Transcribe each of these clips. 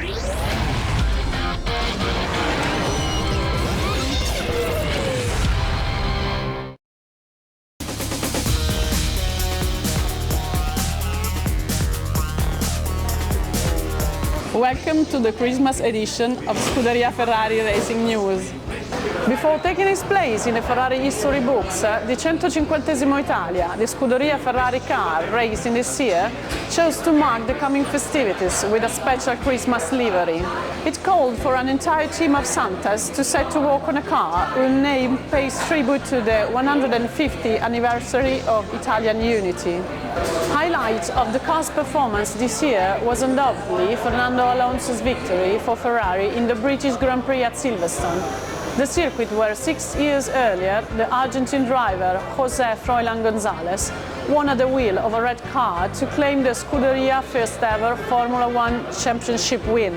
Welcome to the Christmas edition of Scuderia Ferrari Racing News. Before taking its place in the Ferrari history books, the 150esimo Italia, the Scuderia Ferrari car racing this year, chose to mark the coming festivities with a special Christmas livery. It called for an entire team of Santas to set to work on a car whose name pays tribute to the 150th anniversary of Italian unity. Highlight of the car's performance this year was undoubtedly Fernando Alonso's victory for Ferrari in the British Grand Prix at Silverstone, the circuit where 6 years earlier the Argentine driver José Froilán González won at the wheel of a red car to claim the Scuderia first ever Formula One championship win.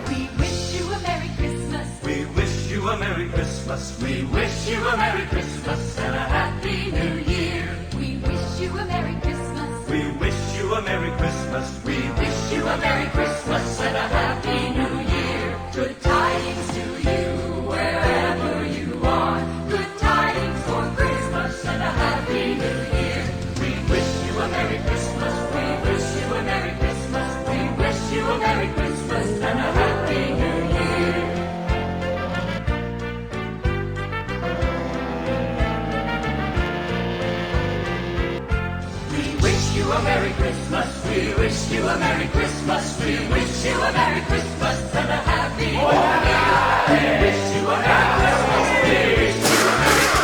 We wish you a Merry Christmas. We wish you a Merry Christmas. We wish you a Merry Christmas and a Happy New Year. We wish you a Merry Christmas. We wish you a Merry Christmas. We wish you a Merry Christmas and a Happy New Year. Good tidings to you wherever you are. Good tidings for Christmas and a Happy New Year. We wish you a Merry Christmas. We wish you a Merry Christmas. We wish you a Merry Christmas and a Happy New Year. We wish you a Merry Christmas. We wish you a Merry Christmas. We wish you a Merry Christmas and a Happy New Year. We wish you a Merry Christmas. We wish you a Merry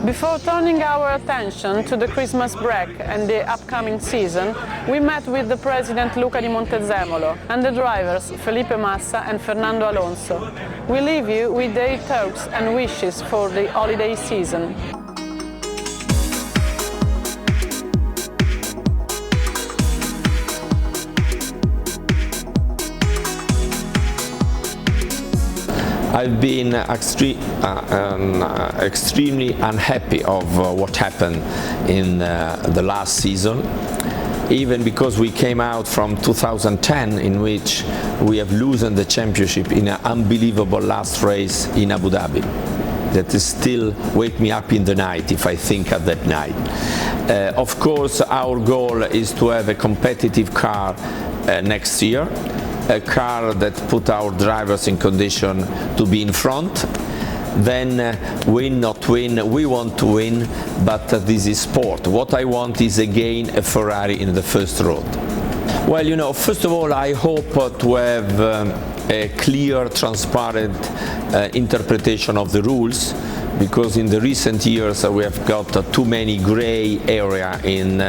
Before turning our attention to the Christmas break and the upcoming season, we met with the President Luca di Montezemolo and the drivers Felipe Massa and Fernando Alonso. We leave you with their thoughts and wishes for the holiday season. I've been extremely unhappy of what happened in the last season, even because we came out from 2010 in which we have lost the championship in an unbelievable last race in Abu Dhabi. That is still wake me up in the night if I think of that night. Of course, our goal is to have a competitive car next year, a car that put our drivers in condition to be in front. Then win, not win, we want to win, but this is sport. What I want is again a Ferrari in the first row. Well, you know, first of all, I hope to have a clear, transparent interpretation of the rules, because in the recent years we have got too many grey area in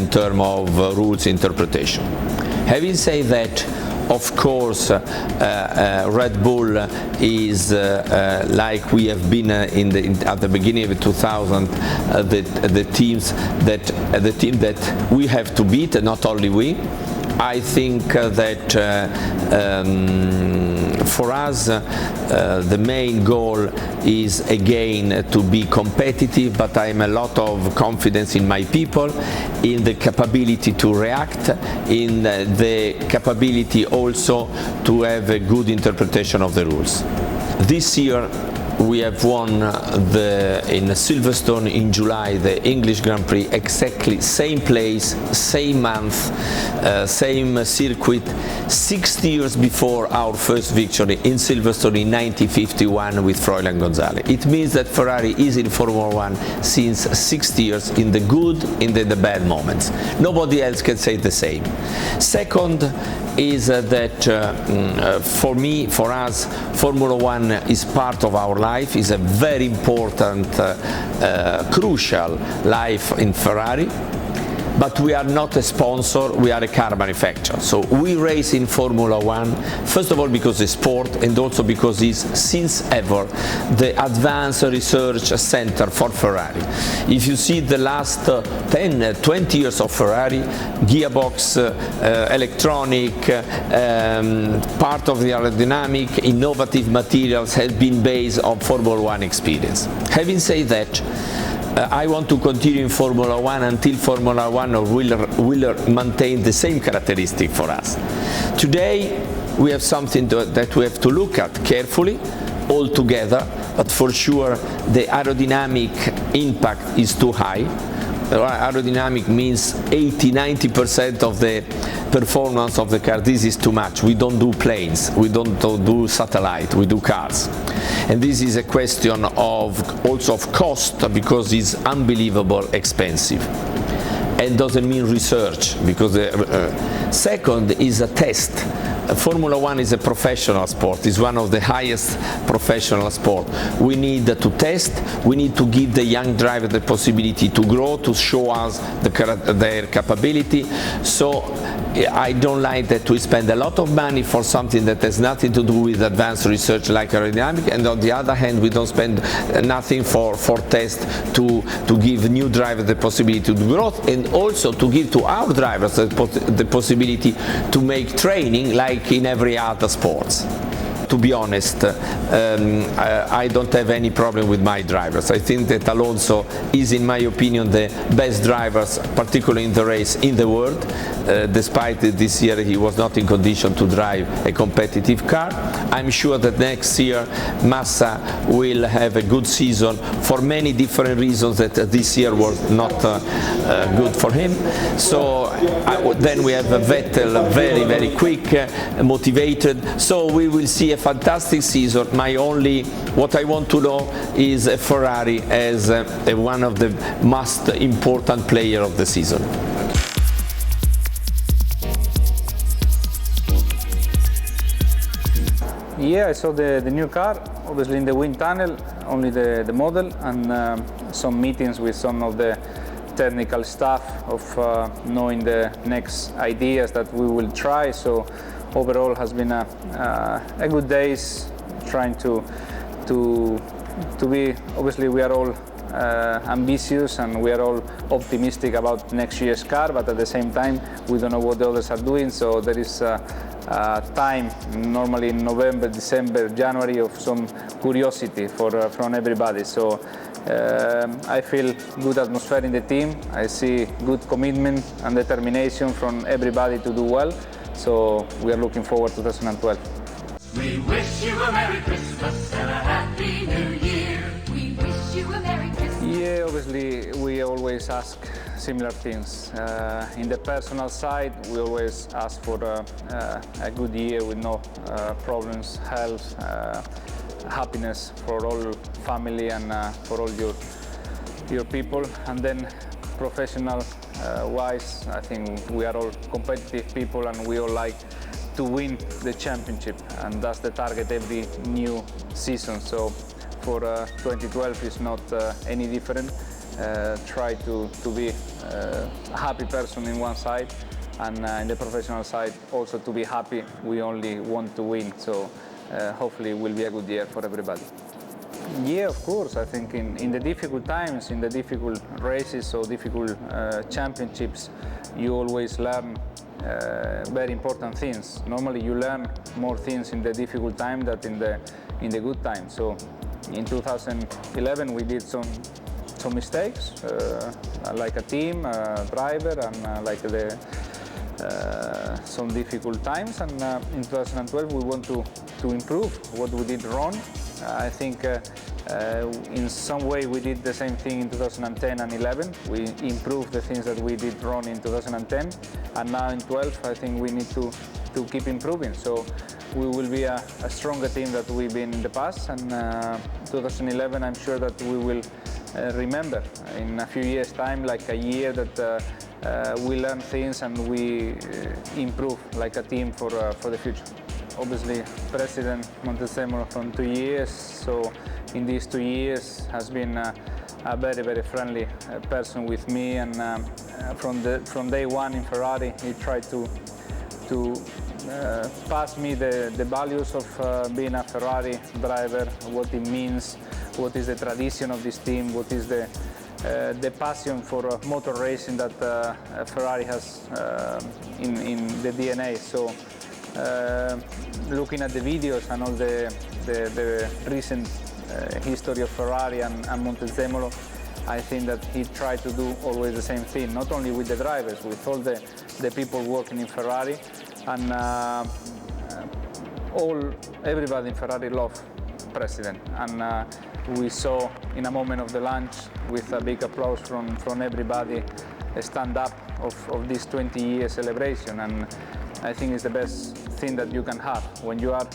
terms of rules interpretation. Having said that, of course, Red Bull is like we have been at the beginning of 2000, the team that we have to beat, not only we. I think that for us the main goal is again to be competitive, but I am a lot of confidence in my people, in the capability to react, in the capability also to have a good interpretation of the rules. This year we have won in Silverstone in July the English Grand Prix, exactly same place, same month, same circuit, 60 years before our first victory in Silverstone in 1951 with Froilán González. It means that Ferrari is in Formula One since 60 years, in the good and in the bad moments. Nobody else can say the same. Second is that for me, for us, Formula One is part of our life, is a very important, crucial life in Ferrari. But we are not a sponsor, we are a car manufacturer. So we race in Formula One, first of all because it's sport, and also because it's, since ever, the advanced research center for Ferrari. If you see the last 10, 20 years of Ferrari, gearbox, electronic, part of the aerodynamic, innovative materials has been based on Formula One experience. Having said that, I want to continue in Formula One until Formula One will maintain the same characteristic for us. Today we have something that we have to look at carefully, all together, but for sure the aerodynamic impact is too high. Aerodynamic means 80–90% of the performance of the car. This is too much. We don't do planes, we don't do satellite, we do cars. And this is a question also of cost, because it's unbelievable expensive. And doesn't mean research, because second is a test. Formula One is a professional sport, it's one of the highest professional sports. We need to test, we need to give the young driver the possibility to grow, to show us their capability. So I don't like that we spend a lot of money for something that has nothing to do with advanced research like aerodynamics, and on the other hand we don't spend nothing for test to give new drivers the possibility to grow, and also to give to our drivers the possibility to make training like in every other sports. To be honest, I don't have any problem with my drivers. I think that Alonso is, in my opinion, the best driver, particularly in the race, in the world. Despite this year he was not in condition to drive a competitive car. I'm sure that next year Massa will have a good season for many different reasons that this year was not good for him. So then we have Vettel, very, very quick, motivated. So we will see a fantastic season. What I want to know is Ferrari as one of the most important players of the season. Yeah, I saw the new car, obviously in the wind tunnel, only the model, and some meetings with some of the technical staff of knowing the next ideas that we will try. So overall has been a good days, trying to be, obviously we are all ambitious and we are all optimistic about next year's car, but at the same time we don't know what the others are doing, so there is time, normally in November, December, January, of some curiosity from everybody. So I feel good atmosphere in the team. I see good commitment and determination from everybody to do well. So we are looking forward to 2012. We wish you a Merry Christmas and a Happy New Year. We wish you a Merry Christmas. Yeah, obviously we always ask similar things. In the personal side, we always ask for a good year with no problems, health, happiness for all family and for all your people. And then professional wise, I think we are all competitive people and we all like to win the championship, and that's the target every new season. So for 2012 is not any different. Try to be a happy person in one side, and in the professional side also to be happy. We only want to win, so hopefully it will be a good year for everybody. Yeah, of course. I think in the difficult times, in the difficult races or difficult championships, you always learn very important things. Normally you learn more things in the difficult time than in the good time. So in 2011 we did some mistakes, like a team, driver, and like some difficult times. And in 2012 we want to improve what we did wrong. I think in some way we did the same thing in 2010 and 11. We improved the things that we did wrong in 2010, and now in 12 I think we need to keep improving. So we will be a stronger team than we've been in the past, and 2011 I'm sure that we will remember in a few years' time, like a year that we learn things and we improve like a team for the future. Obviously, President Montezemolo from 2 years, so in these 2 years has been a very, very friendly person with me, and from day one in Ferrari he tried to pass me the values of being a Ferrari driver, what it means, what is the tradition of this team, what is the passion for motor racing that Ferrari has in the DNA. So looking at the videos and all the recent history of Ferrari and Montezemolo, I think that he tried to do always the same thing, not only with the drivers, with all the people working in Ferrari, and everybody in Ferrari loved President. And we saw in a moment of the lunch, with a big applause from everybody, a stand up of this 20-year celebration. And I think it's the best thing that you can have when you are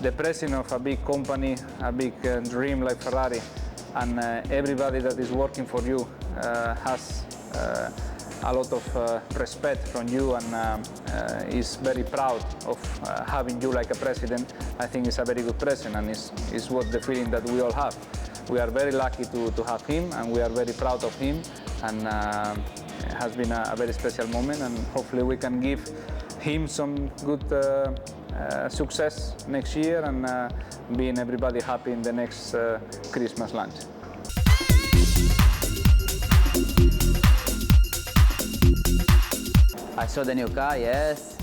the president of a big company, a big dream like Ferrari, and everybody that is working for you has a lot of respect from you, and is very proud of having you like a president. I think it's a very good president, and it's what the feeling that we all have. We are very lucky to have him, and we are very proud of him, and it has been a very special moment, and hopefully we can give him some good success next year, and being everybody happy in the next Christmas lunch. I saw the new car, yes.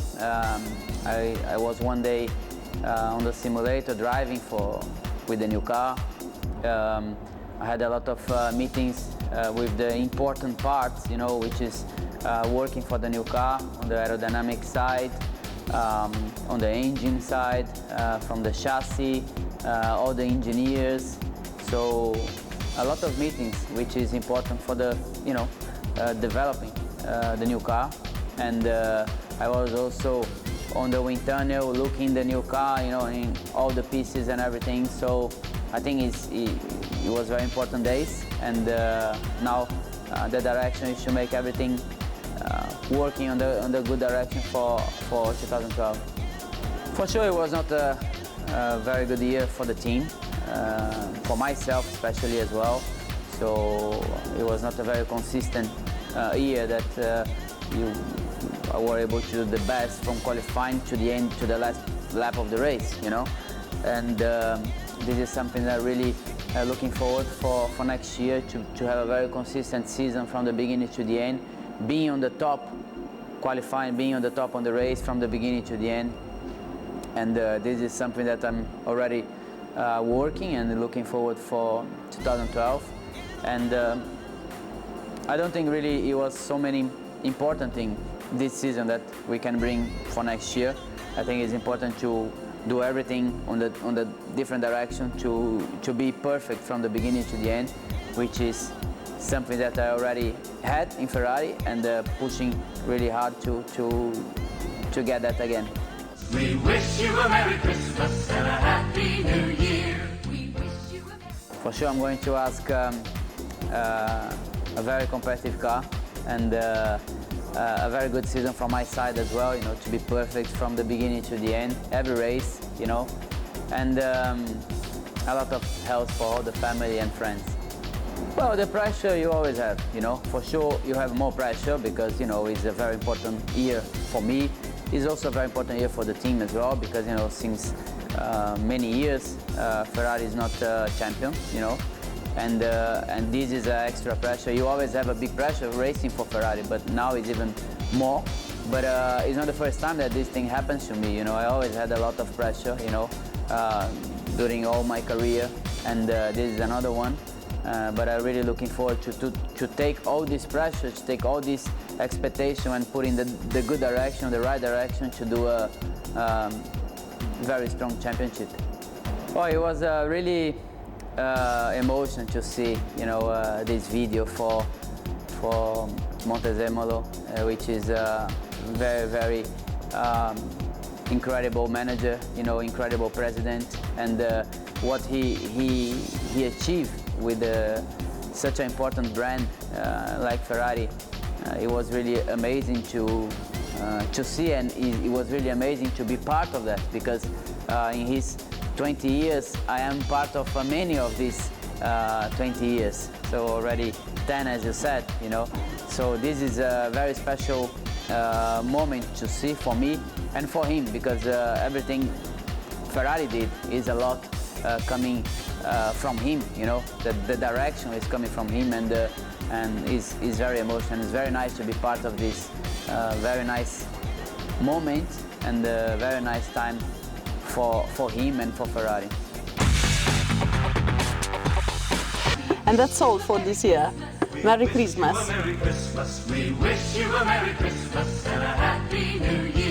I was one day on the simulator driving with the new car. I had a lot of meetings with the important parts, you know, which is working for the new car on the aerodynamic side, on the engine side, from the chassis, all the engineers. So a lot of meetings, which is important for the, you know, developing the new car. And I was also on the wind tunnel looking the new car, you know, in all the pieces and everything. So I think it was very important days, and now the direction is to make everything working on the good direction for 2012. For sure, it was not a very good year for the team, for myself especially as well. So it was not a very consistent year that you were able to do the best from qualifying to the end, to the last lap of the race, you know. And this is something that really looking forward for next year, to have a very consistent season from the beginning to the end, being on the top, qualifying, being on the top on the race from the beginning to the end. And this is something that I'm already working and looking forward for 2012. And I don't think really it was so many important things this season that we can bring for next year. I think it's important to do everything on the different direction to be perfect from the beginning to the end, which is something that I already had in Ferrari, and pushing really hard to get that again. We wish you a Merry Christmas and a Happy New Year. We wish you a Merry... For sure, I'm going to ask a very competitive car, and a very good season from my side as well, you know, to be perfect from the beginning to the end, every race, you know, and a lot of health for all the family and friends. Well, the pressure you always have, you know, for sure you have more pressure because, you know, it's a very important year for me. It's also a very important year for the team as well because, you know, since many years Ferrari is not champion, you know, and this is extra pressure. You always have a big pressure racing for Ferrari, but now it's even more. But it's not the first time that this thing happens to me, you know. I always had a lot of pressure, you know, during all my career, and this is another one. But I'm really looking forward to take all this pressure, to take all this expectation and put in the good direction, the right direction to do a very strong championship. Oh, it was really emotion to see, you know, this video for Montezemolo, which is a very incredible manager, you know, incredible president, and what he achieved with such an important brand like Ferrari. It was really amazing to see, and it was really amazing to be part of that, because in his 20 years I am part of many of these 20 years, so already 10, as you said, you know. So this is a very special moment to see for me and for him, because everything Ferrari did is a lot coming from him, you know. The direction is coming from him, and is very emotional. It's very nice to be part of this very nice moment and a very nice time for him and for Ferrari. And that's all for this year. Merry Christmas. Merry Christmas. We wish you a Merry Christmas and a Happy New Year.